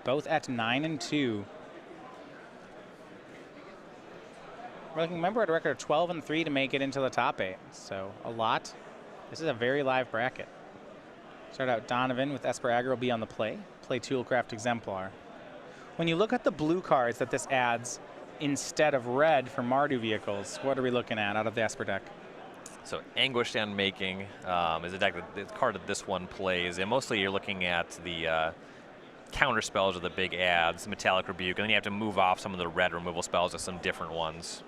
both at 9 and 2. We're looking, remember, at a record of 12 and 3 to make it into the top 8. So a lot. This is a very live bracket. Start out Donavon with Esper Aggro will be on the play. Play Toolcraft Exemplar. When you look at the blue cards that this adds instead of red for Mardu vehicles, what are we looking at out of the Esper deck? So Anguished Unmaking is a deck that the card that this one plays, and mostly you're looking at the counter spells or the big adds, Metallic Rebuke, and then you have to move off some of the red removal spells to some different ones,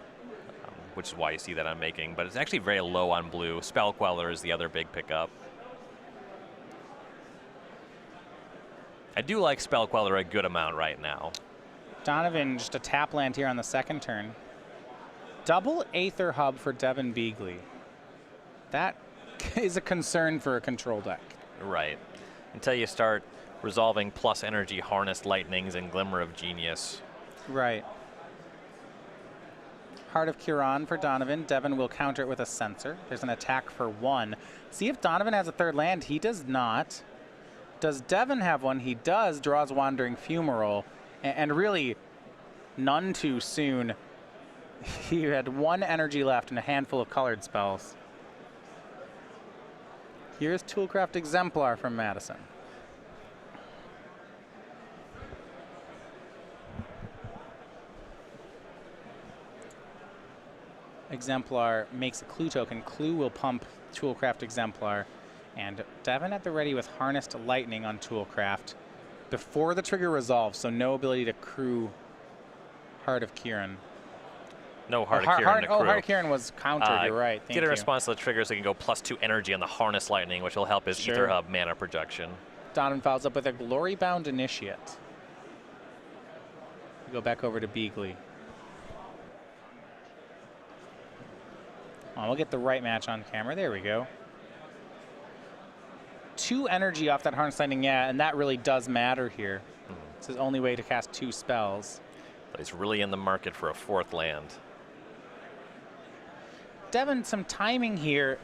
which is why you see that Unmaking. But it's actually very low on blue. Spell Queller is the other big pickup. I do like Spell Queller a good amount right now. Donavon just a tap land here on the second turn. Double Aether Hub for Devin Beeghly. That is a concern for a control deck. Right. Until you start resolving plus energy, Harnessed Lightnings, and Glimmer of Genius. Right. Heart of Kiran for Donavon. Devin will counter it with a Censor. There's an attack for 1. See if Donavon has a third land. He does not. Does Devin have one? He does. Draws Wandering Fumarole. And really, none too soon. He had 1 energy left and a handful of colored spells. Here's Toolcraft Exemplar from Maddasion. Exemplar makes a clue token. Clue will pump Toolcraft Exemplar. And Devin at the ready with Harnessed Lightning on Toolcraft before the trigger resolves, so no ability to crew Heart of Kiran. No Heart of Kiran to crew. Oh, Heart of Kiran was countered, you're right. Thank Get a you. response to the trigger so he can go +2 energy on the Harnessed Lightning, which will help his Ether Hub mana projection. Donovan follows up with a Glory Bound Initiate. Go back over to Beeghly. Oh, we'll get the right match on camera. There we go. 2 energy off that Harnessed Lightning, yeah, and that really does matter here. It's his only way to cast 2 spells. But he's really in the market for a 4th land. Devin, some timing here.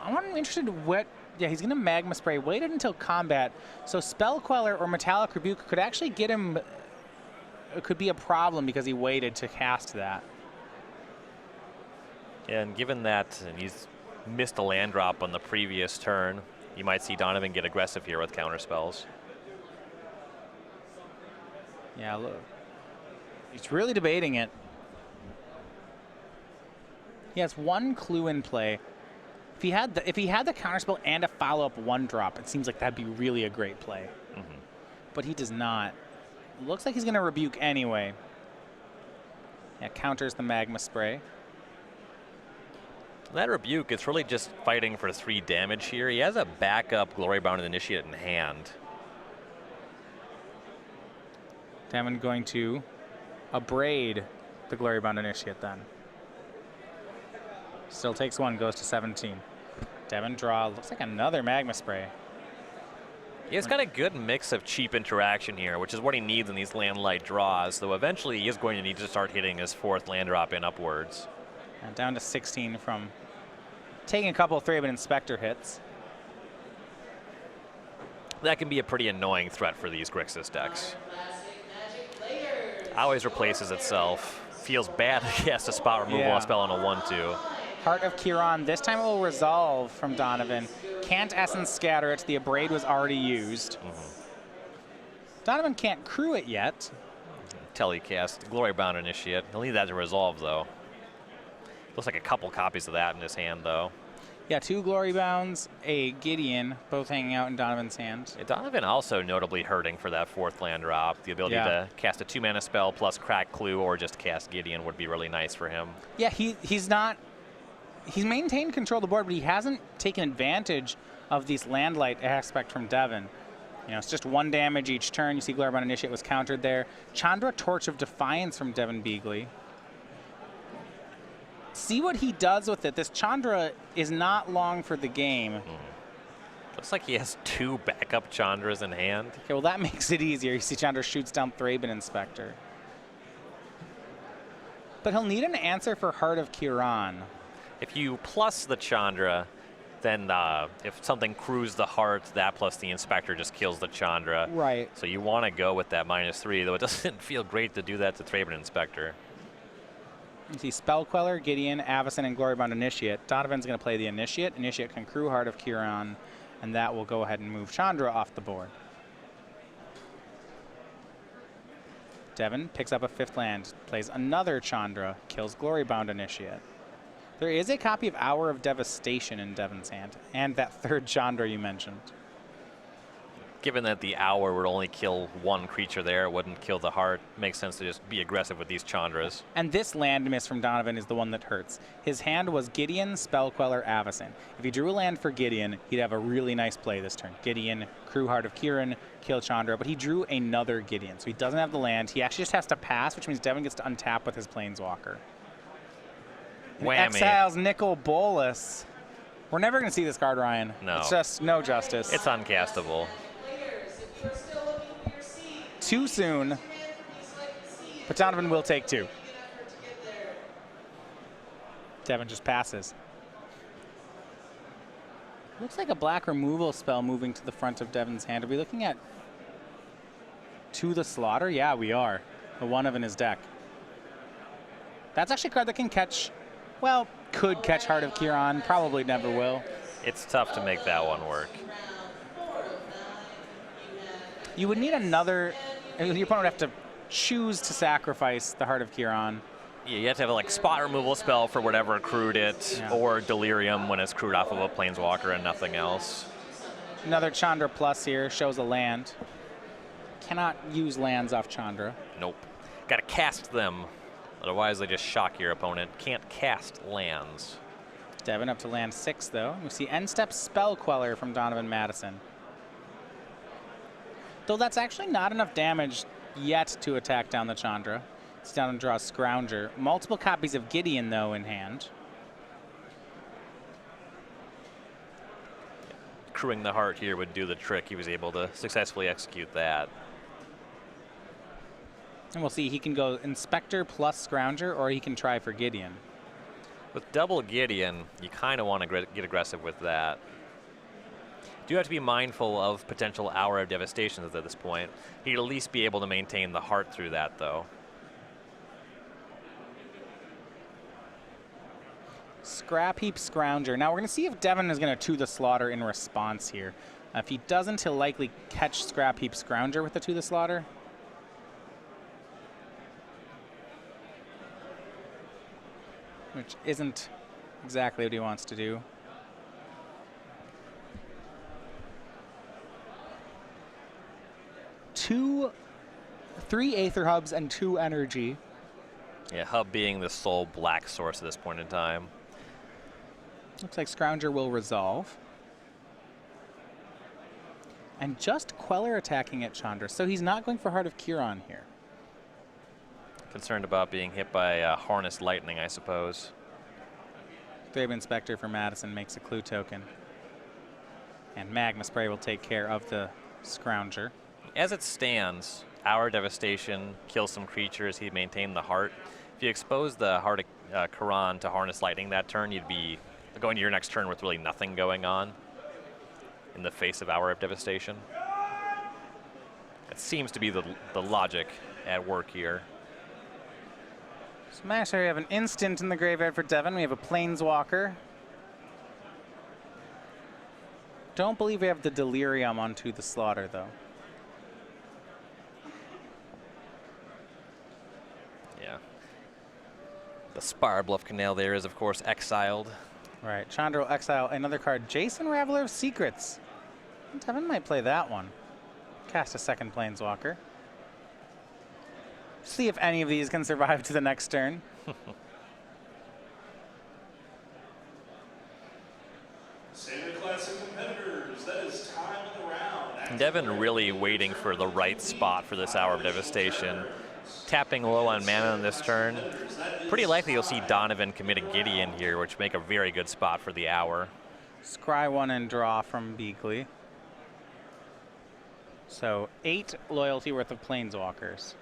I'm interested in what, yeah, he's going to Magma Spray. Waited until combat. So Spell Queller or Metallic Rebuke could actually get him, it could be a problem because he waited to cast that. And given that and he's missed a land drop on the previous turn, you might see Donavon get aggressive here with counter spells. Yeah, look. He's really debating it. He has 1 clue in play. If he had the counterspell and a follow-up 1-drop, it seems like that'd be really a great play. But he does not. Looks like he's going to rebuke anyway. Yeah, counters the Magma Spray. That rebuke, it's really just fighting for 3 damage here. He has a backup Glory Bound Initiate in hand. Devin going to abrade the Glory Bound Initiate then. Still takes 1, goes to 17. Devin draw, looks like another Magma Spray. He's got a good mix of cheap interaction here, which is what he needs in these land light draws, though eventually he is going to need to start hitting his 4th land drop in upwards. And down to 16 from taking a couple of Thraben Inspector hits. That can be a pretty annoying threat for these Grixis decks. Always replaces itself. Feels bad to cast a spot removal on a spell on a 1/2. Heart of Kiran. This time it will resolve from Donavon. Can't Essence Scatter it. The Abrade was already used. Donavon can't crew it yet. Telecast, Glory Bound Initiate. He'll need that to resolve, though. Looks like a couple copies of that in his hand, though. Yeah, 2 Glory Bounds, a Gideon, both hanging out in Donovan's hand. Yeah, Donavon also notably hurting for that 4th land drop. The ability to cast a 2-mana spell plus Crack Clue or just cast Gideon would be really nice for him. Yeah, he's not... He's maintained control of the board, but he hasn't taken advantage of this landlight aspect from Devin. You know, it's just 1 damage each turn. You see Glory Bound Initiate was countered there. Chandra Torch of Defiance from Devin Beeghly. See what he does with it. This Chandra is not long for the game. Looks like he has 2 backup Chandras in hand. Okay, well that makes it easier. You see Chandra shoots down Thraben Inspector. But he'll need an answer for Heart of Kiran. If you plus the Chandra, then if something crews the heart, that plus the inspector just kills the Chandra. Right. So you want to go with that -3, though it doesn't feel great to do that to Thraben Inspector. You see Spell Queller, Gideon, Avacyn, and Glorybound Initiate. Donovan's going to play the Initiate. Initiate can crew Heart of Kiran, and that will go ahead and move Chandra off the board. Devin picks up a 5th land, plays another Chandra, kills Glorybound Initiate. There is a copy of Hour of Devastation in Devin's hand, and that 3rd Chandra you mentioned. Given that the Hour would only kill 1 creature there, it wouldn't kill the heart, makes sense to just be aggressive with these Chandras. And this land miss from Donovan is the one that hurts. His hand was Gideon, Spell Queller, Avacyn. If he drew a land for Gideon, he'd have a really nice play this turn. Gideon, crew Heart of Kiran, kill Chandra, but he drew another Gideon, so he doesn't have the land. He actually just has to pass, which means Devin gets to untap with his Planeswalker. And Whammy. exiles Nicol Bolas. We're never going to see this card, Ryan. No. It's just no justice. It's uncastable. Too soon, but Donovan will take 2. Devin just passes. Looks like a black removal spell moving to the front of Devin's hand. Are we looking at To the Slaughter? Yeah, we are. The one of in his deck. That's actually a card that can catch, well, could catch Heart of Kiran, probably never will. It's tough to make that one work. You would need another, your opponent would have to choose to sacrifice the Heart of Kiran. Yeah, you have to have a like spot removal spell for whatever accrued it, Yeah. or Delirium when it's crewed off of a Planeswalker and nothing else. Another Chandra plus here, shows a land. Cannot use lands off Chandra. Nope. Gotta cast them. Otherwise they just shock your opponent. Can't cast lands. Devin up to land 6 though. We see end step Spell Queller from Donovan Maddasion. Though that's actually not enough damage yet to attack down the Chandra. It's down and draws Scrounger. Multiple copies of Gideon though in hand. Crewing the heart here would do the trick. He was able to successfully execute that. And we'll see, he can go Inspector plus Scrounger, or he can try for Gideon. With double Gideon, you kind of want to get aggressive with that. Do have to be mindful of potential Hour of Devastations at this point. He'd at least be able to maintain the heart through that, though. Scrap Heap Scrounger. Now we're going to see if Devin is going to To the Slaughter in response here. If he doesn't, he'll likely catch Scrap Heap Scrounger with the To the Slaughter. Which isn't exactly what he wants to do. Three Aether Hubs and 2 energy. Yeah, Hub being the sole black source at this point in time. Looks like Scrounger will resolve. And just Queller attacking at Chandra, so he's not going for Heart of Kiran here. Concerned about being hit by Harnessed Lightning, I suppose. Thraben Inspector for Maddasion makes a clue token. And Magma Spray will take care of the Scrounger. As it stands, Hour Devastation kills some creatures. He maintained the heart. If you expose the Heart of Kiran to Harness Lightning that turn, you'd be going to your next turn with really nothing going on in the face of Hour of Devastation. It seems to be the logic at work here. Smasher, we have an instant in the graveyard for Devin. We have a Planeswalker. Don't believe we have the Delirium onto the Slaughter, though. Yeah. The Spire Bluff Canal there is, of course, exiled. Right. Chandra will exile another card. Jason, Raveler of Secrets. Devin might play that one. Cast a second Planeswalker. See if any of these can survive to the next turn. Standard Classic competitors, that is time of the round. Devin really waiting for the right spot for this Hour of Devastation. Tapping low on mana on this turn. Pretty likely you'll see Donovan commit a Gideon here, which make a very good spot for the Hour. Scry 1 and draw from Beeghly. So 8 loyalty worth of Planeswalkers.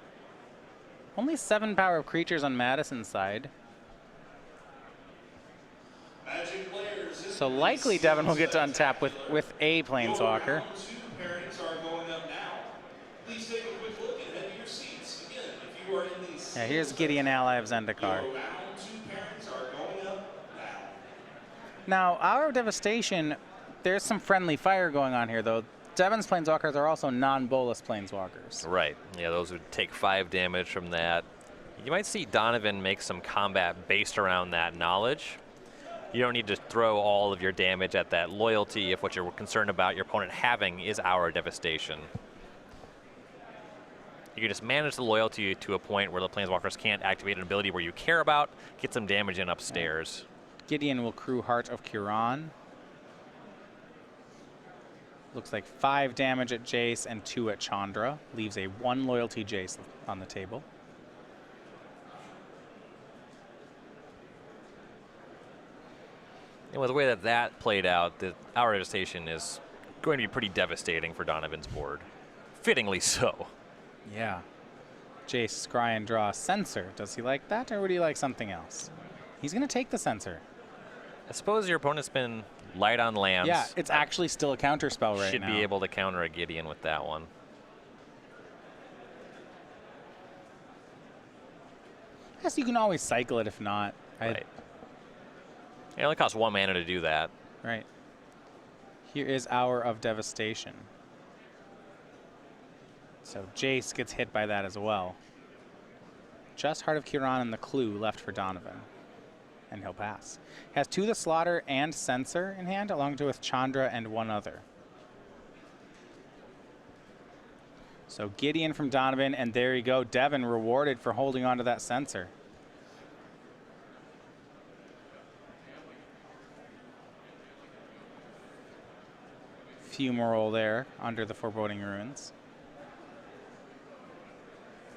Only 7 power of creatures on Maddasion's side. Magic players, So likely Devin will get to untap with a Planeswalker. Round 2 pairings are going up now. Please take a quick look and head to your seats. Again, if you are in the Yeah, here's Gideon, ally of Zendikar. round 2 pairings are going up now. Now, Hour of Devastation, there's some friendly fire going on here, though. Devin's Planeswalkers are also non-bolus Planeswalkers. Right. Yeah, those would take 5 damage from that. You might see Donavon make some combat based around that knowledge. You don't need to throw all of your damage at that loyalty if what you're concerned about your opponent having is Hour of Devastation. You can just manage the loyalty to a point where the Planeswalkers can't activate an ability where you care about, get some damage in upstairs. Gideon will crew Heart of Kiran. Looks like 5 damage at Jace and 2 at Chandra. Leaves a 1 loyalty Jace on the table. And with the way that that played out, the Hour of Devastation is going to be pretty devastating for Donavon's board. Fittingly so. Yeah. Jace, scry, and draw a Censor. Does he like that, or would he like something else? He's going to take the Censor. I suppose your opponent's been light on lands. Yeah, it's actually still a counter spell right now. Should be able to counter a Gideon with that one. I guess you can always cycle it if not. Right. It only costs 1 mana to do that. Right. Here is Hour of Devastation. So Jace gets hit by that as well. Just Heart of Kiran and the Clue left for Donavon. And he'll pass. Has 2 the Slaughter and Censor in hand, along with Chandra and 1 other. So Gideon from Donavon, and there you go. Devin rewarded for holding on to that Censor. Fumarole there under the Foreboding Ruins.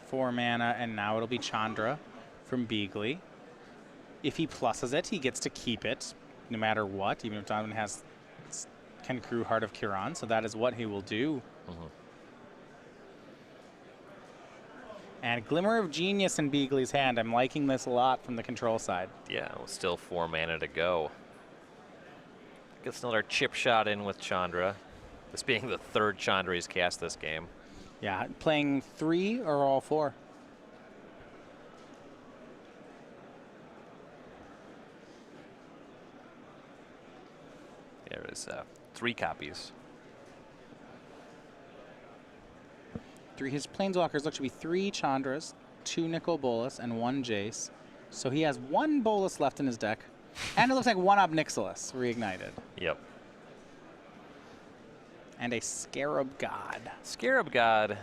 4 mana, and now it'll be Chandra from Beeghly. If he pluses it, he gets to keep it no matter what, even if Donavon can crew Heart of Kiran, so that is what he will do. And Glimmer of Genius in Beeghly's hand. I'm liking this a lot from the control side. Yeah, well, still 4 mana to go. Gets another chip shot in with Chandra. This being the 3rd Chandra he's cast this game. Yeah, playing 3 or all 4? There is 3 copies. His Planeswalkers look to be 3 Chandras, 2 Nicol Bolas, and 1 Jace. So he has 1 Bolas left in his deck. And it looks like 1 Obnixilis reignited. Yep. And a Scarab God. Scarab God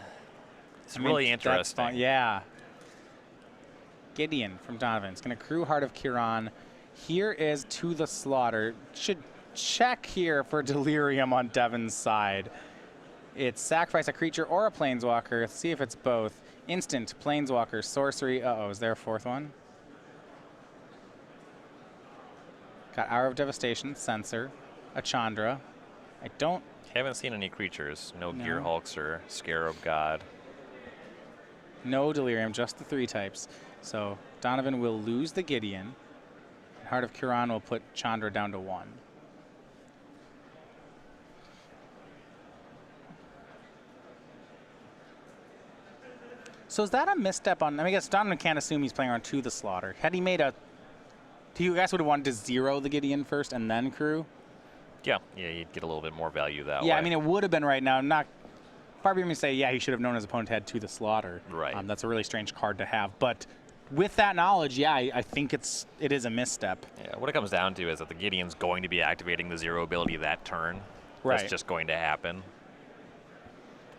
is really interesting. Yeah. Gideon from Donavon. It's going to crew Heart of Kiran. Here is To the Slaughter. Should check here for Delirium on Devin's side. It's sacrifice a creature or a Planeswalker. Let's see if it's both. Instant, Planeswalker, Sorcery. Uh-oh, is there a 4th one? Got Hour of Devastation, Censor, a Chandra. I haven't seen any creatures. No Gear Hulks or Scarab God. No Delirium, just the 3 types. So Donavon will lose the Gideon. Heart of Kiran will put Chandra down to 1. So is that a misstep on? I guess Donavon can't assume he's playing around To the Slaughter. Had he made a, do you guys would have wanted to 0 the Gideon first and then crew? Yeah, you'd get a little bit more value that way. Yeah, I mean it would have been right now. Not far be me to say, yeah, he should have known his opponent had To the Slaughter. Right. That's a really strange card to have, but with that knowledge, yeah, I think it is a misstep. Yeah, what it comes down to is that the Gideon's going to be activating the 0 ability that turn. Right. That's just going to happen.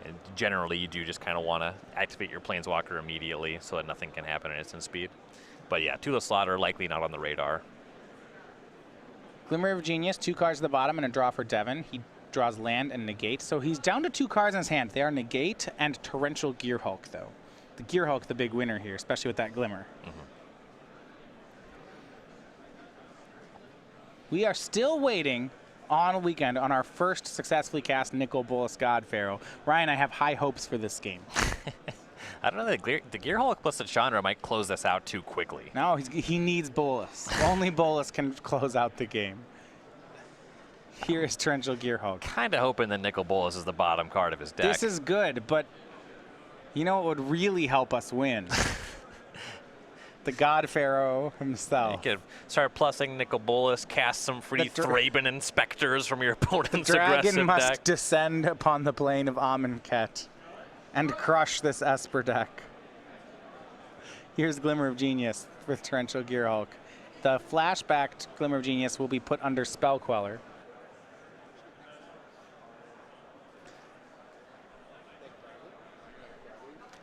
And generally, you do just kind of want to activate your Planeswalker immediately so that nothing can happen at instant speed. But yeah, To the Slaughter, likely not on the radar. Glimmer of Genius, 2 cards at the bottom and a draw for Devin. He draws land and negate, so he's down to 2 cards in his hand. They are negate and Torrential Gear Hulk, though. The Gear Hulk, the big winner here, especially with that Glimmer. We are still waiting on a weekend on our first successfully cast Nicol Bolas God Pharaoh. Ryan, I have high hopes for this game. I don't know, the Gear Hulk plus the Chandra might close this out too quickly. No, he needs Bolas. Only Bolas can close out the game. Here is Torrential Gearhulk. Kind of hoping that Nicol Bolas is the bottom card of his deck. This is good, but you know what would really help us win? The God Pharaoh himself. You could start plussing Nicol Bolas, cast some free Thraben Inspectors from your opponent's aggressive Dragon must deck. descend upon the plane of Amonkhet and crush this Esper deck. Here's Glimmer of Genius with Torrential Gearhulk. The flashbacked Glimmer of Genius will be put under Spell Queller.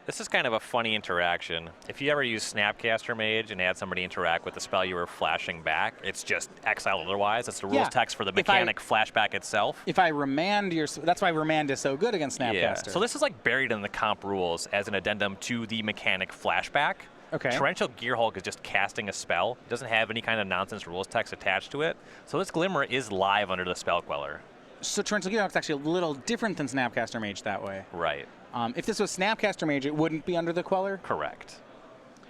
This is kind of a funny interaction. If you ever use Snapcaster Mage and had somebody interact with the spell you were flashing back, it's just exile otherwise. That's the rules text for the mechanic flashback itself. If I remand your... That's why remand is so good against Snapcaster. Yeah. So this is like buried in the comp rules as an addendum to the mechanic flashback. Okay. Torrential Gearhulk is just casting a spell. It doesn't have any kind of nonsense rules text attached to it. So this Glimmer is live under the Spell Queller. So Torrential Gearhulk is actually a little different than Snapcaster Mage that way. Right. If this was Snapcaster Mage, it wouldn't be under the Queller? Correct.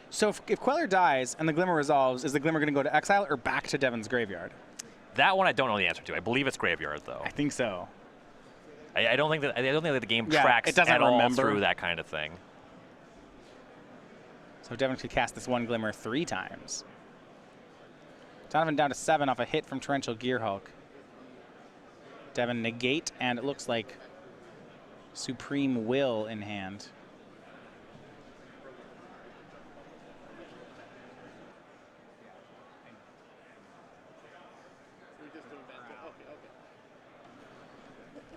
So if Queller dies and the Glimmer resolves, is the Glimmer going to go to exile or back to Devin's graveyard? That one I don't know the answer to. I believe it's graveyard, though. I think so. I don't think that the game tracks it doesn't at all remember through that kind of thing. So Devin could cast this one Glimmer 3 times. Donavon down to 7 off a hit from Torrential Gearhulk. Devin negate, and it looks like Supreme Will in hand.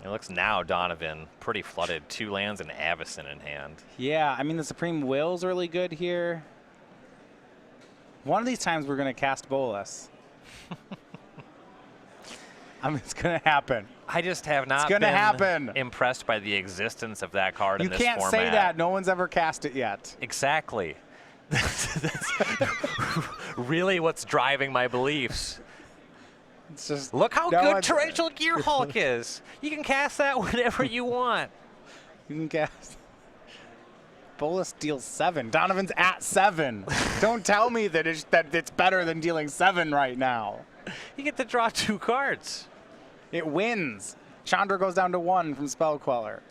It looks now Donavon pretty flooded. 2 lands and Avacyn in hand. Yeah, I mean, the Supreme Will's really good here. One of these times we're going to cast Bolas. I mean, it's going to happen. I just have not been impressed by the existence of that card in this format. You can't say that. No one's ever cast it yet. Exactly. That's really what's driving my beliefs. It's just look how good Torrential Gearhulk is. You can cast that whenever you want. You can cast. Bolas deals 7. Donovan's at 7. Don't tell me that it's better than dealing 7 right now. You get to draw 2 cards. It wins. Chandra goes down to 1 from Spell Queller.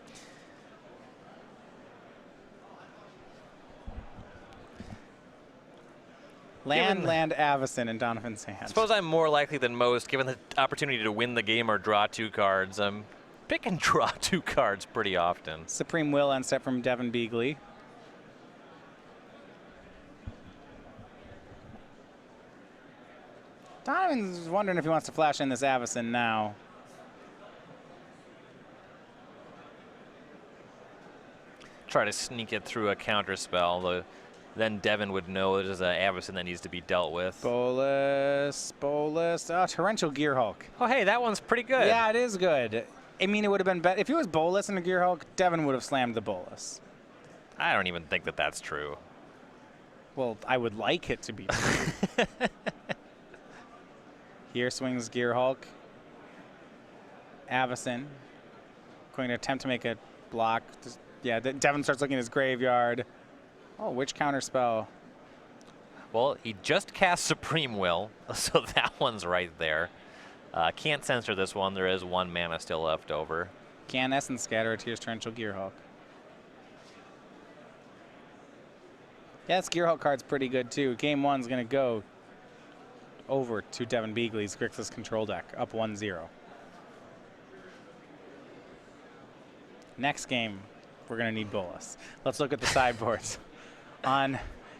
Land Avacyn in Donovan's hand. I suppose I'm more likely than most, given the opportunity to win the game or draw 2 cards. I'm pick and draw 2 cards pretty often. Supreme Will on step from Devin Beeghly. Donovan's wondering if he wants to flash in this Avacyn now. Try to sneak it through a counter spell. Then Devin would know there's an Avacyn that needs to be dealt with. Bolas. Oh, Torrential Gearhulk. Oh, hey, that one's pretty good. Yeah, it is good. I mean, it would have been better. If it was Bolas and a Gearhulk, Devin would have slammed the Bolas. I don't even think that that's true. Well, I would like it to be true. Here swings Gearhulk. Avacyn. Going to attempt to make a block. Yeah, Devin starts looking at his graveyard. Oh, which counter spell? Well, he just cast Supreme Will, so that one's right there. Can't censor this one. There is 1 mana still left over. Can Essence Scatter a Tears Torrential Gearhulk. Yeah, this Gearhulk card's pretty good, too. Game 1's going to go over to Devin Beeghly's Grixis control deck, up 1-0. Next game, we're going to need Bolas. Let's look at the sideboards.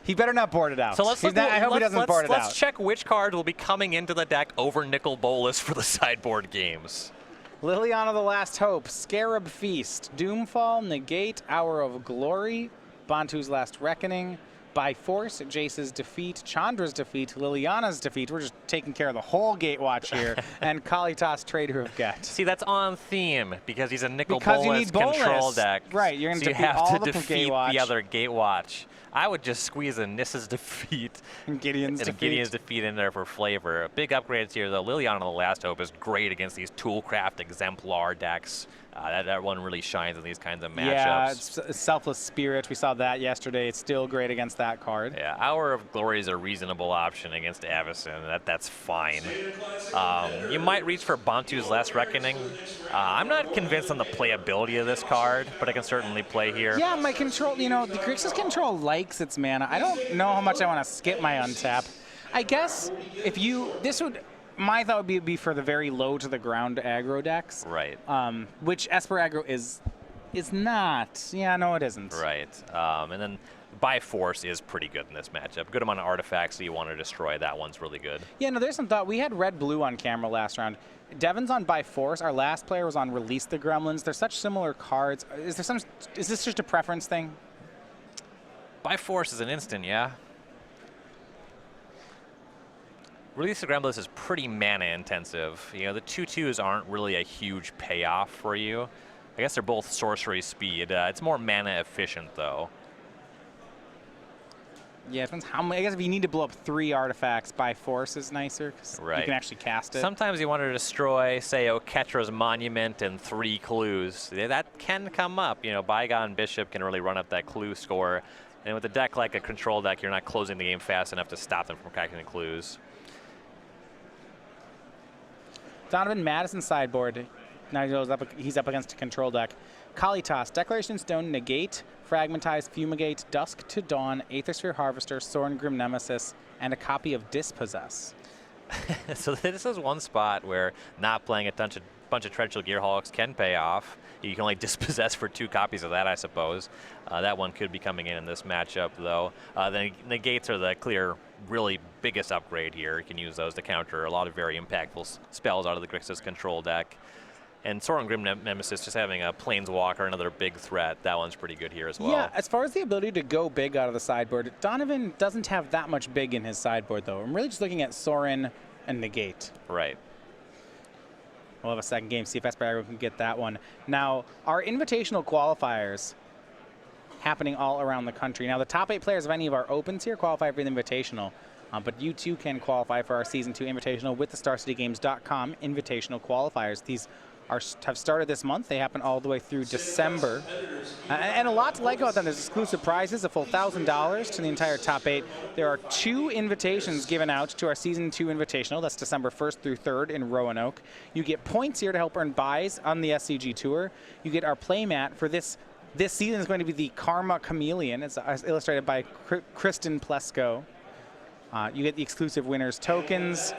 He better not board it out. So I hope he doesn't board it out. Let's check which cards will be coming into the deck over Nicol Bolas for the sideboard games. Liliana the Last Hope, Scarab Feast, Doomfall, Negate, Hour of Glory, Bantu's Last Reckoning, By Force, Jace's Defeat, Chandra's Defeat, Liliana's Defeat. We're just taking care of the whole Gatewatch here. And Kalitas, Trader of Get. See, that's on theme because he's a Nicol Bolas control deck. Right, you're going to have to defeat the other Gatewatch. I would just squeeze a Nissa's Defeat and Gideon's Defeat in there for flavor. Big upgrades here, though. Liliana the Last Hope is great against these Toolcraft Exemplar decks. That one really shines in these kinds of matchups. Yeah, it's Selfless Spirit. We saw that yesterday. It's still great against that card. Yeah, Hour of Glory is a reasonable option against Avacyn. That's fine. You might reach for Bantu's Last Reckoning. I'm not convinced on the playability of this card, but I can certainly play here. Yeah, my control, the Grixis control likes its mana. I don't know how much I want to skip my untap. I guess my thought would be for the very low to the ground aggro decks. Right. Which Esper aggro is not. Yeah, no, it isn't. Right. And then By Force is pretty good in this matchup. Good amount of artifacts that you want to destroy. That one's really good. Yeah, no, there's some thought. We had red-blue on camera last round. Devin's on By Force. Our last player was on Release the Gremlins. They're such similar cards. Is this just a preference thing? By Force is an instant, yeah. Release the Gremlins is pretty mana intensive. The 2/2s aren't really a huge payoff for you. I guess they're both sorcery speed. It's more mana efficient though. Yeah, it depends how many. I guess if you need to blow up 3 artifacts, By Force is nicer because right. You can actually cast it. Sometimes you want to destroy, say, Oketra's Monument and 3 clues. That can come up. Bygone Bishop can really run up that clue score. And with a deck like a control deck, you're not closing the game fast enough to stop them from cracking the clues. Donavon Maddasion sideboard. Now he's up against a control deck. Kalitas, Declaration Stone, Negate, Fragmentize, Fumigate, Dusk to Dawn, Aethersphere Harvester, Sorengrim Nemesis, and a copy of Dispossess. So this is one spot where not playing a bunch of Treacherous Gearhulks can pay off. You can only dispossess for 2 copies of that, I suppose. That one could be coming in this matchup, though. The Negates are the clear, really biggest upgrade here. You can use those to counter a lot of very impactful spells out of the Grixis control deck. And Sorengrim Nemesis just having a Planeswalker, another big threat. That one's pretty good here as well. Yeah, as far as the ability to go big out of the sideboard, Donavon doesn't have that much big in his sideboard, though. I'm really just looking at Sorin and Negate. Right. We'll have a second game, see if Esper can get that one. Now, our invitational qualifiers happening all around the country. Now, the top 8 players of any of our opens here qualify for the invitational, but you too can qualify for our Season 2 invitational with the StarCityGames.com invitational qualifiers. These have started this month. They happen all the way through December. And a lot to like about them. There's exclusive prizes, a full $1,000 to the entire top 8. There are 2 invitations given out to our Season 2 Invitational. That's December 1st through 3rd in Roanoke. You get points here to help earn buys on the SCG Tour. You get our playmat for this season is going to be the Karma Chameleon. It's illustrated by Kristen Plesko. You get the exclusive winners tokens,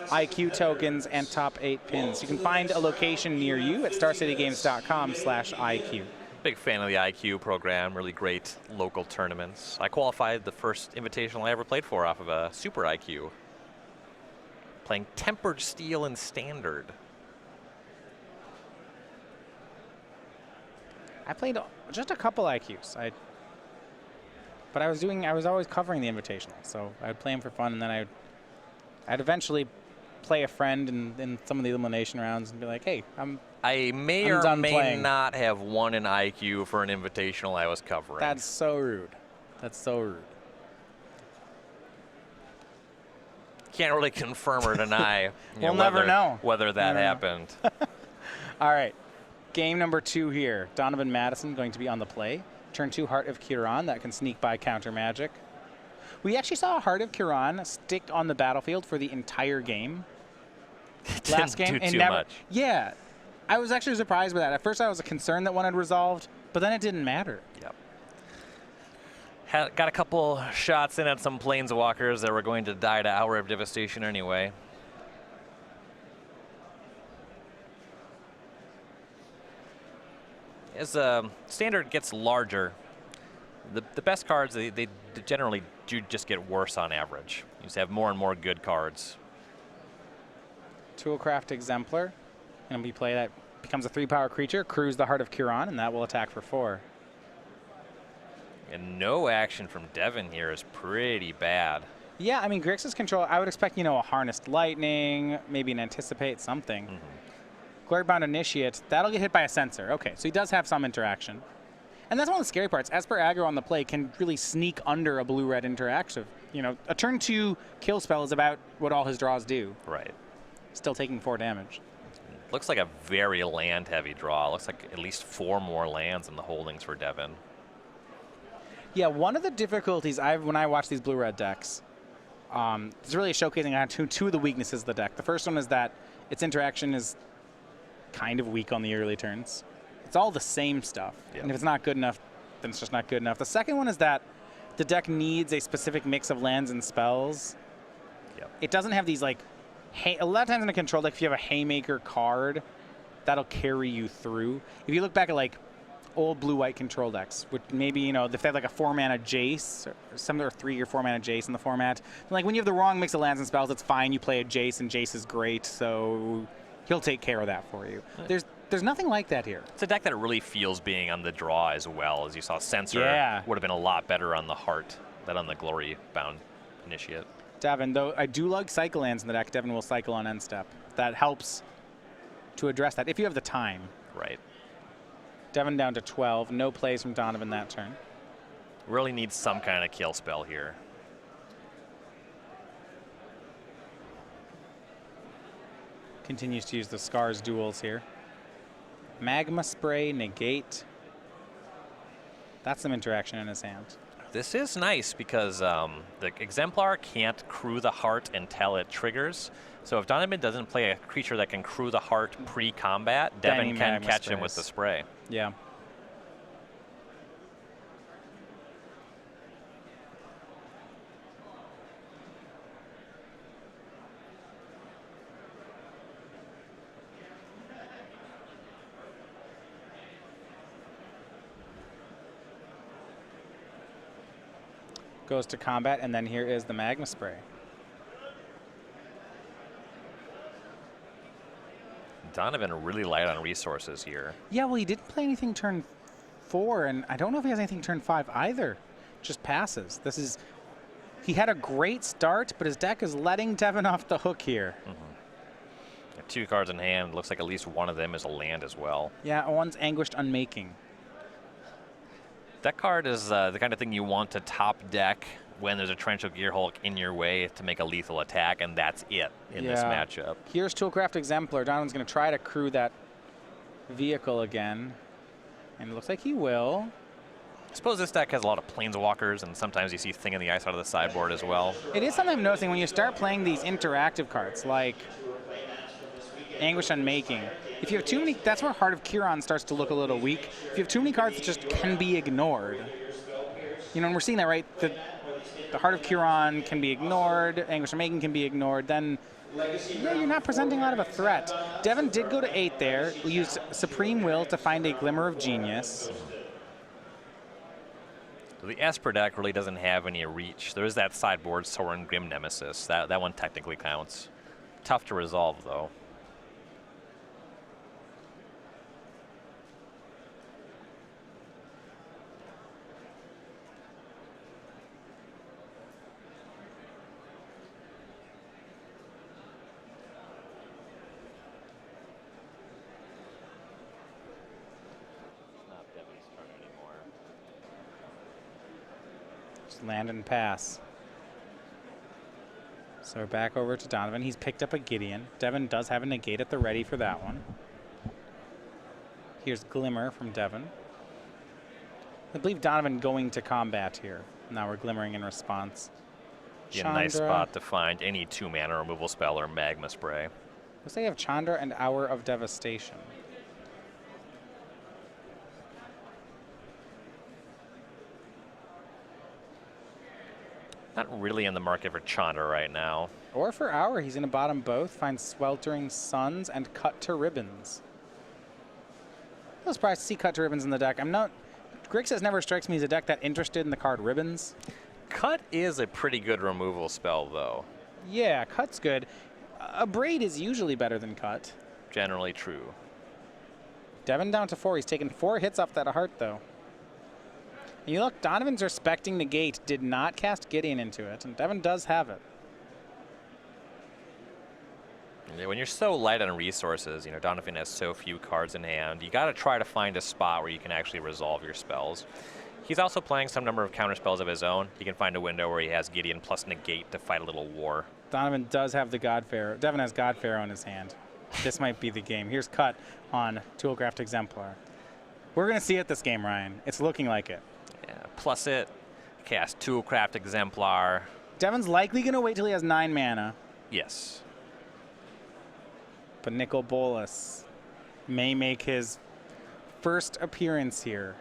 IQ tokens, and top 8 pins. You can find a location near you at starcitygames.com/IQ. Big fan of the IQ program, really great local tournaments. I qualified the first invitational I ever played for off of a Super IQ. Playing Tempered Steel in Standard. I played just a couple IQs. But I was always covering the invitational, so I'd play them for fun, and then I'd eventually play a friend in some of the elimination rounds and be like, hey, I may or may not have won an IQ for an invitational I was covering. That's so rude. That's so rude. Can't really confirm or deny. We'll never know whether that happened. All right, game number 2 here. Donavon Maddasion going to be on the play. Turn 2 Heart of Kiran that can sneak by counter magic. We actually saw a Heart of Kiran stick on the battlefield for the entire game. Last game. Didn't do too much. Yeah. I was actually surprised by that. At first I was concerned that one had resolved, but then it didn't matter. Yep. Got a couple shots in at some Planeswalkers that were going to die to Hour of Devastation anyway. As Standard gets larger, the best cards, they generally do just get worse on average. You just have more and more good cards. Toolcraft Exemplar. And we play that, becomes a 3-power creature, cruise the Heart of Kiran, and that will attack for 4. And no action from Devin here is pretty bad. Yeah, I mean, Grixis control, I would expect, a Harnessed Lightning, maybe an Anticipate, something. Glorybound Initiate, that'll get hit by a Censor. Okay, so he does have some interaction. And that's one of the scary parts. Esper aggro on the play can really sneak under a blue-red interaction. A turn 2 kill spell is about what all his draws do. Right. Still taking 4 damage. Looks like a very land-heavy draw. Looks like at least 4 more lands in the holdings for Devin. Yeah, one of the difficulties when I watch these blue-red decks, it's really showcasing on two of the weaknesses of the deck. The first one is that its interaction is kind of weak on the early turns. It's all the same stuff. Yep. And if it's not good enough, then it's just not good enough. The second one is that the deck needs a specific mix of lands and spells. Yep. It doesn't have these, like, a lot of times in a control deck, if you have a Haymaker card, that'll carry you through. If you look back at, like, old blue-white control decks, which maybe, you know, if they have, like, a 4-mana Jace, or some are 3 or 4-mana Jace in the format, like, when you have the wrong mix of lands and spells, it's fine. You play a Jace, and Jace is great, so he'll take care of that for you. There's nothing like that here. It's a deck that really feels being on the draw as well. As you saw, Censor would have been a lot better on the Heart than on the Glory-bound Initiate. Devin, though, I do like cycle lands in the deck. Devin will cycle on end step. That helps to address that, if you have the time. Right. Devin down to 12. No plays from Donavon that turn. Really needs some kind of kill spell here. Continues to use the Scars duels here. Magma Spray, negate. That's some interaction in his hand. This is nice because the Exemplar can't crew the Heart until it triggers. So if Donavon doesn't play a creature that can crew the Heart pre-combat, Devin can catch him with the spray. Yeah. Goes to combat, and then here is the Magma Spray. Donavon really light on resources here. Yeah, well, he didn't play anything turn 4, and I don't know if he has anything turn 5 either. Just passes. He had a great start, but his deck is letting Devin off the hook here. Mm-hmm. 2 cards in hand. Looks like at least one of them is a land as well. Yeah, one's Anguished Unmaking. That card is the kind of thing you want to top deck when there's a Torrential Gearhulk in your way to make a lethal attack, and that's it in this matchup. Here's Toolcraft Exemplar. Donovan's going to try to crew that vehicle again, and it looks like he will. I suppose this deck has a lot of Planeswalkers, and sometimes you see Thing in the Ice out of the sideboard as well. It is something I'm noticing when you start playing these interactive cards, like Anguish Unmaking. If you have too many, that's where Heart of Kiron starts to look a little weak. If you have too many cards that just can be ignored, you know, and we're seeing that, right? The Heart of Kiron can be ignored, Anguish Unmaking can be ignored, then yeah, you're not presenting a lot of a threat. Devin did go to 8 there. We used Supreme Will to find a Glimmer of Genius. So the Esper deck really doesn't have any reach. There is that sideboard Sorin Grim Nemesis. That one technically counts. Tough to resolve, though. Land and pass. So we're back over to Donavon. He's picked up a Gideon. Devin does have a negate at the ready for that one. Here's Glimmer from Devin. I believe Donavon going to combat here. Now we're glimmering in response. Be a nice spot to find any 2-mana removal spell or Magma Spray. Looks like you have Chandra and Hour of Devastation. Not really in the market for Chandra right now. Or for Hour, he's going to bottom both, find Sweltering Suns and Cut to Ribbons. I was surprised to see Cut to Ribbons in the deck. Grixis never strikes me as a deck that interested in the card Ribbons. Cut is a pretty good removal spell, though. Yeah, Cut's good. A Braid is usually better than Cut. Generally true. Devin down to 4. He's taken 4 hits off that Heart, though. And you look, Donovan's respecting negate, did not cast Gideon into it, and Devin does have it. Yeah, when you're so light on resources, you know, Donavon has so few cards in hand, you got to try to find a spot where you can actually resolve your spells. He's also playing some number of counter spells of his own. He can find a window where he has Gideon plus negate to fight a little war. Donavon does have the God Pharaoh. Devin has God Pharaoh in his hand. This might be the game. Here's cut on Toolcraft Exemplar. We're going to see it this game, Ryan. It's looking like it. Yeah, plus it. Cast Toolcraft Exemplar. Devin's likely going to wait till he has 9 mana. Yes. But Nicol Bolas may make his first appearance here.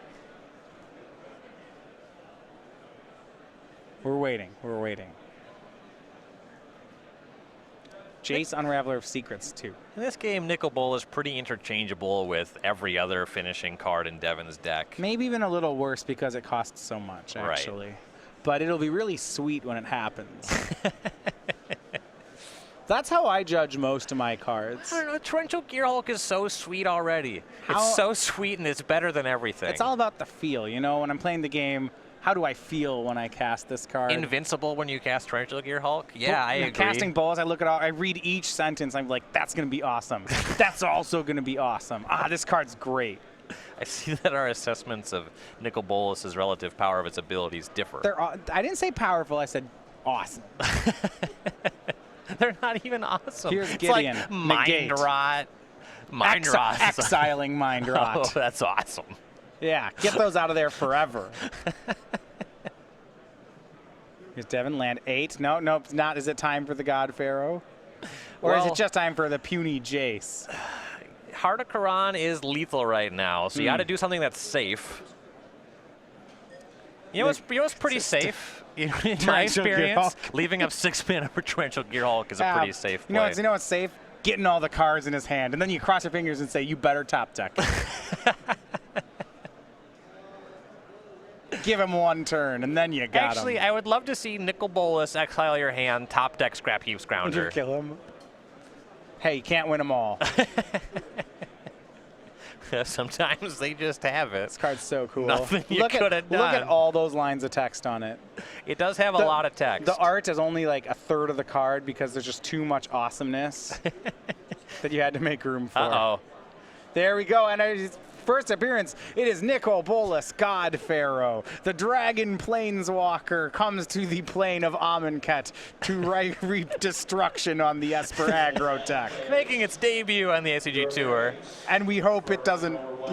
We're waiting. We're waiting. Jace, Unraveler of Secrets, too. In this game, Nicol Bolas is pretty interchangeable with every other finishing card in Devin's deck. Maybe even a little worse because it costs so much, actually. Right. But it'll be really sweet when it happens. That's how I judge most of my cards. I don't know. Torrential Gearhulk is so sweet already. It's so sweet and it's better than everything. It's all about the feel, you know? When I'm playing the game, how do I feel when I cast this card? Invincible when you cast Torrential Gearhulk? Yeah, I agree. Casting Balls, I look at all, I read each sentence, I'm like, that's going to be awesome. That's also going to be awesome. Ah, this card's great. I see that our assessments of Nicol Bolas' relative power of its abilities differ. I didn't say powerful, I said awesome. They're not even awesome. Here's it's Gideon. Like Mind Rot. Mind Rot. Exiling Mind Rot. Oh, that's awesome. Yeah, get those out of there forever. Here's Devin, land 8. No, it's not. Is it time for the God Pharaoh? Or is it just time for the puny Jace? Heart of Quran is lethal right now, so you got to do something that's safe. You know what's pretty safe? In my experience, leaving up 6 mana for Torrential Gearhulk is a pretty safe play. You know what's safe? Getting all the cards in his hand, and then you cross your fingers and say, you better top deck. Give him one turn, and then you got him. Actually, I would love to see Nicol Bolas exile your hand, top deck Scrap Heap Scrounger. Would you kill him? Hey, you can't win them all. Sometimes they just have it. This card's so cool. Nothing you could have done. Look at all those lines of text on it. It does have a lot of text. The art is only like a third of the card because there's just too much awesomeness that you had to make room for. Uh-oh. There we go. And his first appearance, it is Nicol Bolas, God Pharaoh. The Dragon Planeswalker comes to the plane of Amonkhet to reap destruction on the Esper aggro deck. Making its debut on the SCG Tour. And we hope he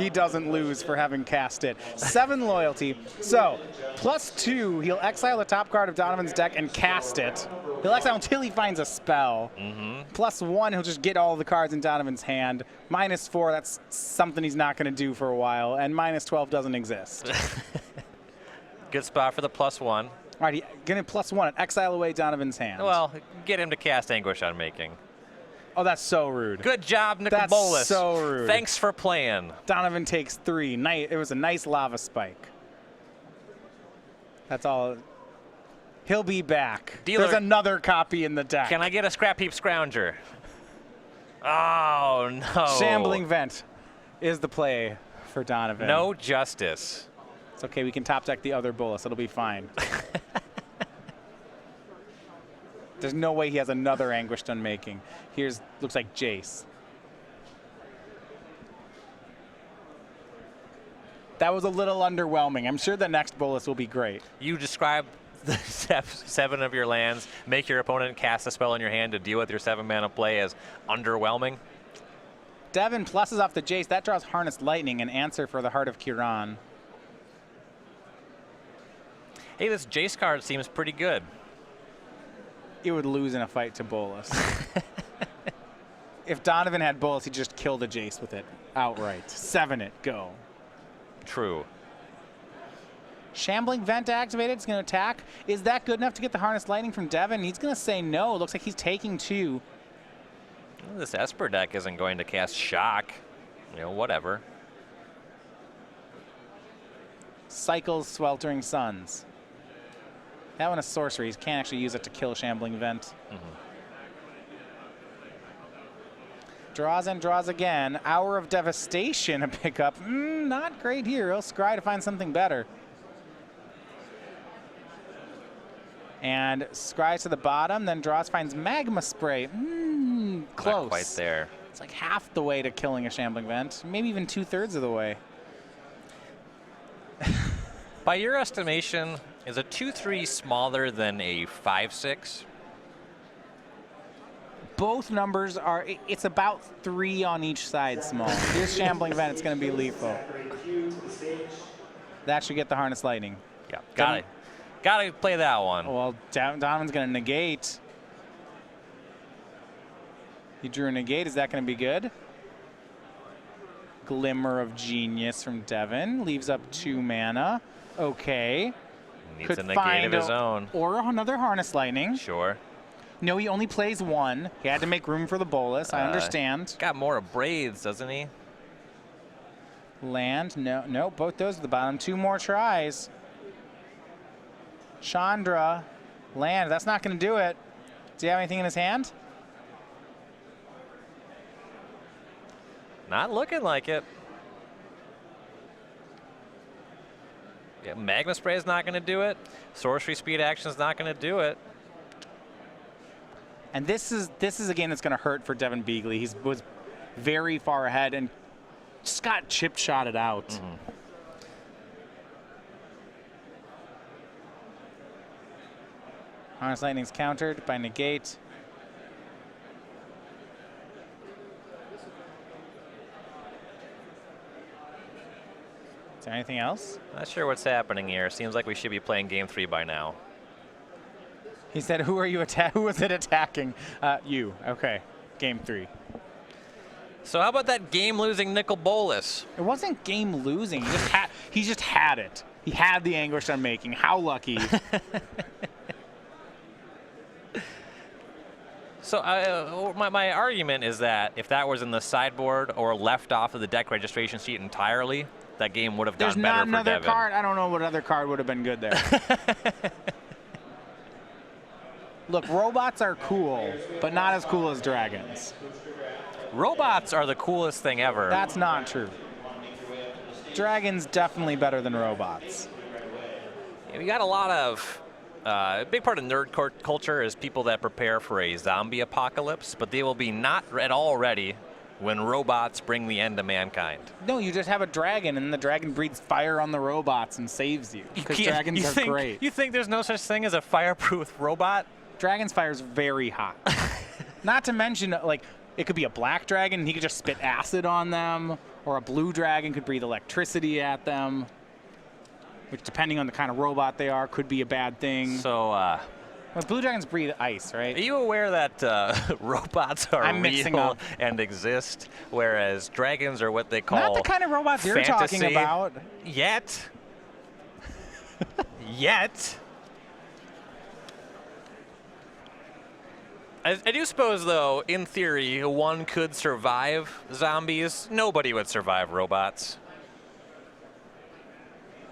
doesn't lose for having cast it. 7 loyalty. So, +2, he'll exile the top card of Donavon's deck and cast it. He'll exile until he finds a spell. +1, he'll just get all the cards in Donavon's hand. -4, that's something he's not going to do for a while. And -12 doesn't exist. Good spot for the +1. All right, he's going to +1 and exile away Donavon's hand. Well, get him to cast Anguish on Making. Oh, that's so rude. Good job, Nicol Bolas. That's so rude. Thanks for playing. Donovan takes 3. It was a nice lava spike. That's all. He'll be back. Dealer, there's another copy in the deck. Can I get a Scrap Heap Scrounger? Oh, no. Shambling Vent is the play for Donovan. No justice. It's okay. We can top deck the other Bolas. It'll be fine. There's no way he has another Anguished Unmaking. Looks like Jace. That was a little underwhelming. I'm sure the next Bolas will be great. You describe the 7 of your lands, make your opponent cast a spell in your hand to deal with your 7-mana play as underwhelming. Devin pluses off the Jace. That draws Harnessed Lightning, an answer for the Heart of Quran. Hey, this Jace card seems pretty good. It would lose in a fight to Bolas. If Donovan had Bolas, he'd just kill the Jace with it outright. 7 it, go. True. Shambling Vent activated. It's going to attack. Is that good enough to get the Harnessed Lightning from Devin? He's going to say no. Looks like he's taking 2. Well, this Esper deck isn't going to cast Shock. Whatever. Cycles Sweltering Suns. That one is sorcery. He can't actually use it to kill Shambling Vent. Draws and draws again. Hour of Devastation, a pickup. Not great here. He'll scry to find something better. And scries to the bottom, then draws, finds Magma Spray. Close. Not quite there. It's like half the way to killing a Shambling Vent. Maybe even 2/3 of the way. By your estimation, is a 2/3 smaller than a 5/6? Both numbers are, it's about 3 on each side small. This shambling event, it's going to be lethal. That should get the Harness Lightning. Yeah, got to play that one. Well, Donovan's going to negate. He drew a negate. Is that going to be good? Glimmer of Genius from Devin. Leaves up 2 mana. Okay. Needs a negate of his own. Or another Harness Lightning. Sure. No, he only plays 1. He had to make room for the bolus. I understand. Got more of Braids, doesn't he? Land. No, both those at the bottom. 2 more tries. Chandra. Land. That's not going to do it. Does he have anything in his hand? Not looking like it. Yeah, Magma Spray is not going to do it. Sorcery Speed Action is not going to do it. And this is a game that's going to hurt for Devin Beeghly. He was very far ahead and just got chip shotted out. Mm-hmm. Harness Lightning's countered by negate. Is there anything else? Not sure what's happening here. Seems like we should be playing game 3 by now. He said, who are you who was it attacking? You. Okay. Game 3. So how about that game-losing Nicol Bolas? It wasn't game losing. He just had it. He had the Anguished Unmaking. How lucky. So my argument is that if that was in the sideboard or left off of the deck registration sheet entirely, that game would have gone better for Devin. There's not another card. I don't know what other card would have been good there. Look, robots are cool, but not as cool as dragons. Robots are the coolest thing ever. That's not true. Dragons definitely better than robots. We got a lot of a big part of nerd culture is people that prepare for a zombie apocalypse, but they will be not at all ready when robots bring the end to mankind. No, you just have a dragon, and the dragon breathes fire on the robots and saves you. Because dragons are great. You think there's no such thing as a fireproof robot? Dragon's fire is very hot. Not to mention, like, it could be a black dragon, and he could just spit acid on them, or a blue dragon could breathe electricity at them, which, depending on the kind of robot they are, could be a bad thing. So, well, blue dragons breathe ice, right? Are you aware that robots are real and exist, whereas dragons are what they call not the kind of robots you're talking about. Yet. Yet. I do suppose, though, in theory, one could survive zombies. Nobody would survive robots.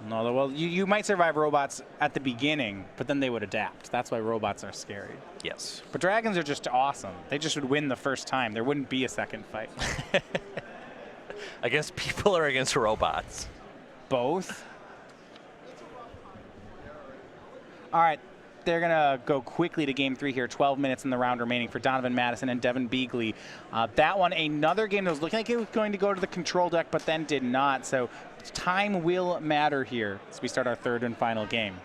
No, well, you might survive robots at the beginning, but then they would adapt. That's why robots are scary. Yes. But dragons are just awesome. They just would win the first time. There wouldn't be a second fight. Against people or against robots? Both. All right. They're going to go quickly to game 3 here. 12 minutes in the round remaining for Donavon Maddasion and Devin Beeghly. That one, another game that was looking like it was going to go to the control deck, but then did not. So time will matter here as we start our 3rd and final game.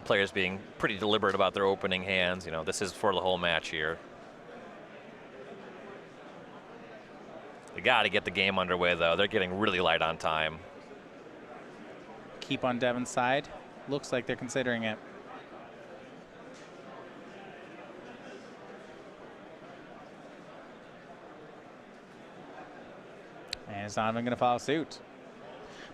Players being pretty deliberate about their opening hands. You know, this is for the whole match here. They got to get the game underway, though. They're getting really light on time. Keep on Devin's side. Looks like they're considering it. And is Donavon going to follow suit?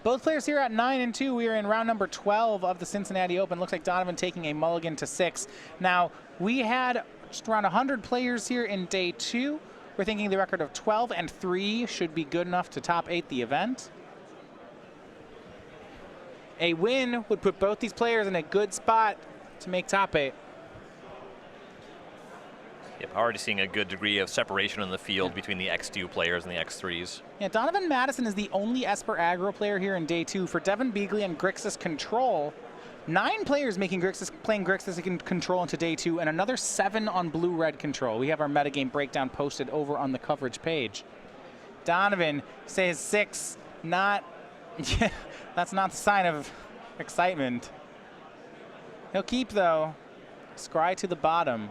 Both players here at 9 and 2. We are in round number 12 of the Cincinnati Open. Looks like Donavon taking a mulligan to 6. Now, we had just around 100 players here in day 2. We're thinking the record of 12 and 3 should be good enough to top 8 the event. A win would put both these players in a good spot to make top 8. Yep, already seeing a good degree of separation in the field between the X2 players and the X3s. Yeah, Donavon Maddasion is the only Esper aggro player here in day 2. For Devin Beeghly and Grixis Control, 9 players playing Grixis in Control into day 2, and another 7 on Blue-Red Control. We have our metagame breakdown posted over on the coverage page. Donavon says 6, Not, yeah, that's not the sign of excitement. He'll keep, though. Scry to the bottom.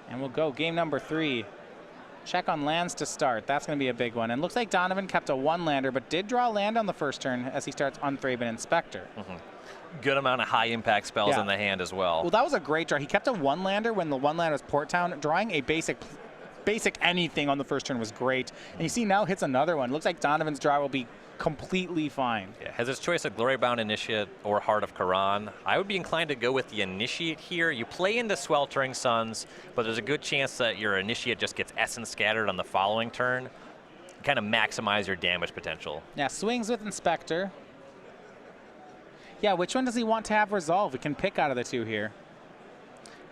And we'll go game number 3. Check on lands to start. That's going to be a big one. And looks like Donovan kept a 1-lander, but did draw land on the first turn as he starts Untitled Inspector. Good amount of high-impact spells in the hand as well. Well, that was a great draw. He kept a 1-lander when the 1-lander was Port Town. Drawing a basic anything on the first turn was great. And you see now hits another one. Looks like Donovan's draw will be completely fine. Yeah, has his choice of Glorybound Initiate or Heart of Quran. I would be inclined to go with the Initiate here. You play into Sweltering Suns, but there's a good chance that your Initiate just gets Essence Scattered on the following turn. Kind of maximize your damage potential. Yeah, swings with Inspector. Yeah, which one does he want to have resolve? We can pick out of the two here.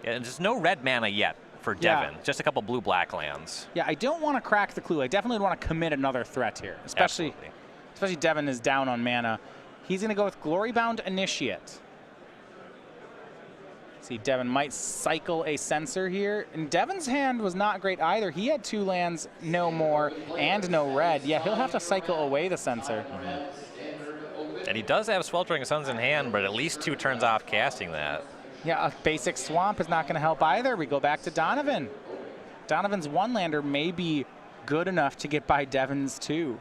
Yeah, and there's no red mana yet for Devin. Yeah. Just a couple blue-black lands. Yeah, I don't want to crack the clue. I definitely want to commit another threat here, especially Devin is down on mana. He's going to go with Glorybound Initiate. See, Devin might cycle a Censor here. And Devin's hand was not great either. He had 2 lands, no more, and no red. Yeah, he'll have to cycle away the Censor. And he does have Sweltering Suns in hand, but at least 2 turns off casting that. Yeah, a basic Swamp is not going to help either. We go back to Donovan. Donovan's 1-lander may be good enough to get by Devin's 2.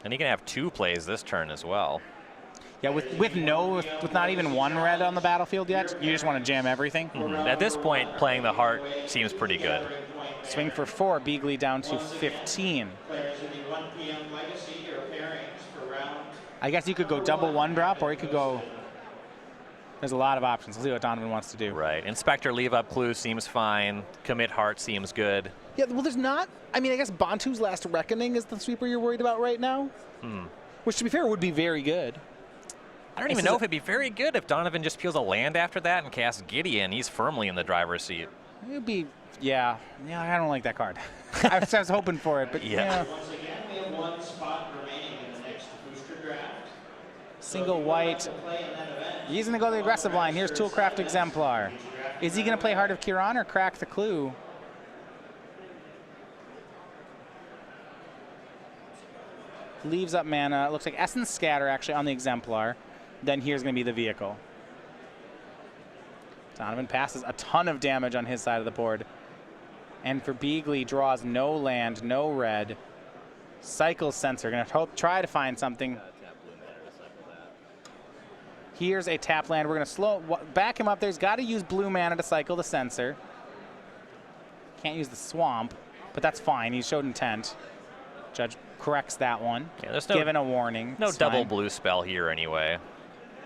And he can have 2 plays this turn as well. Yeah, with not even 1 red on the battlefield yet, you just want to jam everything. At this point, playing the Heart seems pretty good. Swing for 4, Beeghly down to 15. I guess you could go double 1-drop, or you could go. There's a lot of options. Let's see what Donovan wants to do. Right. Inspector leave up clue seems fine. Commit Heart seems good. Yeah, well, there's not. I mean, I guess Bantu's Last Reckoning is the sweeper you're worried about right now. Which, to be fair, would be very good. I don't even know if it'd be very good if Donovan just peels a land after that and casts Gideon. He's firmly in the driver's seat. It would be, yeah, I don't like that card. I was hoping for it, but yeah. Once again, we have 1 spot remaining in the next booster draft. Single white. He's going to go the aggressive line. Here's Toolcraft Exemplar. Is he going to play Heart of Quran or crack the clue? Leaves up mana. Looks like Essence Scatter actually on the Exemplar. Then here's going to be the vehicle. Donovan passes a ton of damage on his side of the board. And for Beeghly, draws no land, no red. Cycles Censor. Going to try to find something. Here's a tap land. We're going to back him up there. He's got to use blue mana to cycle the Censor. Can't use the Swamp, but that's fine. He showed intent. Judge corrects that one. Yeah, there's given a warning. No double blue spell here anyway.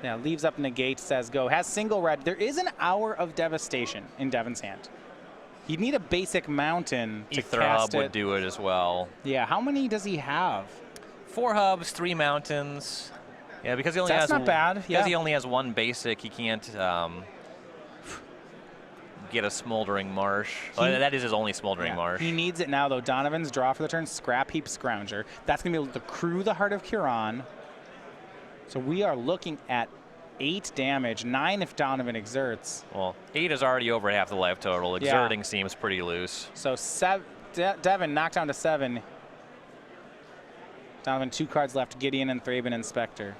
Yeah, leaves up negate, says go. Has single red. There is an Hour of Devastation in Devin's hand. You'd need a basic mountain to Ether cast Hub would do it as well. Yeah, how many does he have? 4 hubs, 3 mountains. Yeah, because he only That's not bad. Because he only has 1 basic, he can't get a Smoldering Marsh. That is his only Smoldering Marsh. He needs it now, though. Donovan's draw for the turn, Scrap Heap Scrounger. That's going to be able to crew the Heart of Quran. So we are looking at 8 damage, 9 if Donovan exerts. Well, 8 is already over half the life total. Exerting seems pretty loose. So Devin knocked down to 7. Donovan 2 cards left, Gideon and Thraben Inspector.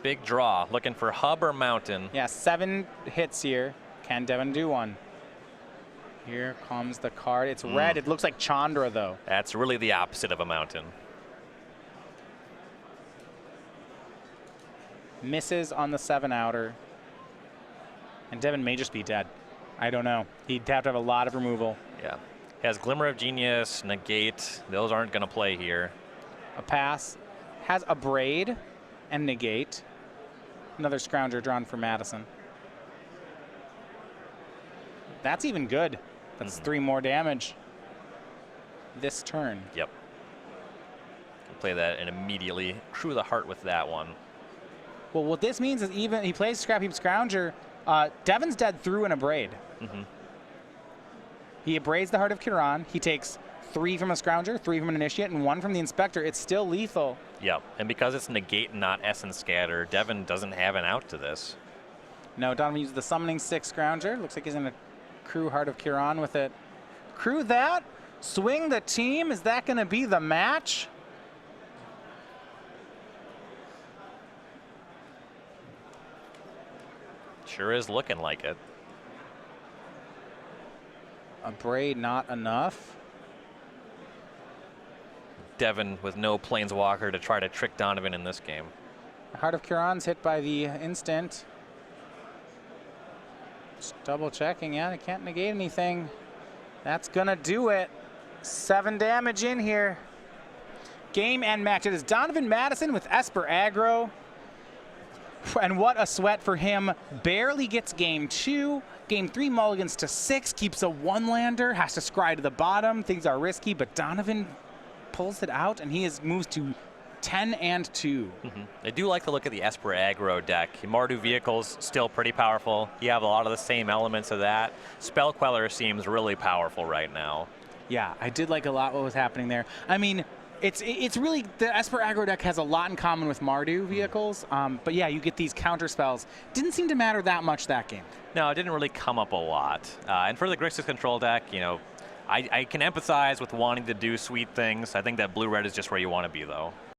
Big draw, looking for hub or mountain. Yeah, 7 hits here. Can Devin do one? Here comes the card. It's red. It looks like Chandra, though. That's really the opposite of a mountain. Misses on the 7-outer. And Devin may just be dead. I don't know. He'd have to have a lot of removal. Yeah. Has Glimmer of Genius, Negate. Those aren't going to play here. A pass. Has a Braid and Negate. Another Scrounger drawn for Maddasion. That's even good. That's 3 more damage this turn. Yep. Play that and immediately crew the Heart with that one. Well, what this means is even he plays Scrap Heap Scrounger, Devin's dead through an Abrade. He abrades the Heart of Quran. He takes 3 from a Scrounger, 3 from an Initiate, and 1 from the Inspector. It's still lethal. Yep, and because it's Negate, not Essence Scatter, Devin doesn't have an out to this. No, Donovan uses the Summoning 6 Scrounger. Looks like he's going to crew Heart of Quran with it. Crew that. Swing the team. Is that going to be the match? Sure is looking like it. A braid, not enough. Devin with no Planeswalker to try to trick Donavon in this game. Heart of Kiran's hit by the instant. Just double checking, yeah, they can't negate anything. That's gonna do it. 7 damage in here. Game and match. It is Donavon Maddasion with Esper aggro. And what a sweat for him. Barely gets game 2. Game 3 mulligans to 6, keeps a 1-lander, has to scry to the bottom. Things are risky, but Donavon pulls it out, and he moves to 10 and 2. I do like to look at the Esper aggro deck. Mardu Vehicle's still pretty powerful. You have a lot of the same elements of that. Spell Queller seems really powerful right now. Yeah, I did like a lot what was happening there. I mean, it's really, the Esper aggro deck has a lot in common with Mardu Vehicles, but yeah, you get these counter spells. Didn't seem to matter that much that game. No, it didn't really come up a lot. And for the Grixis control deck, you know, I can empathize with wanting to do sweet things. I think that blue-red is just where you want to be, though.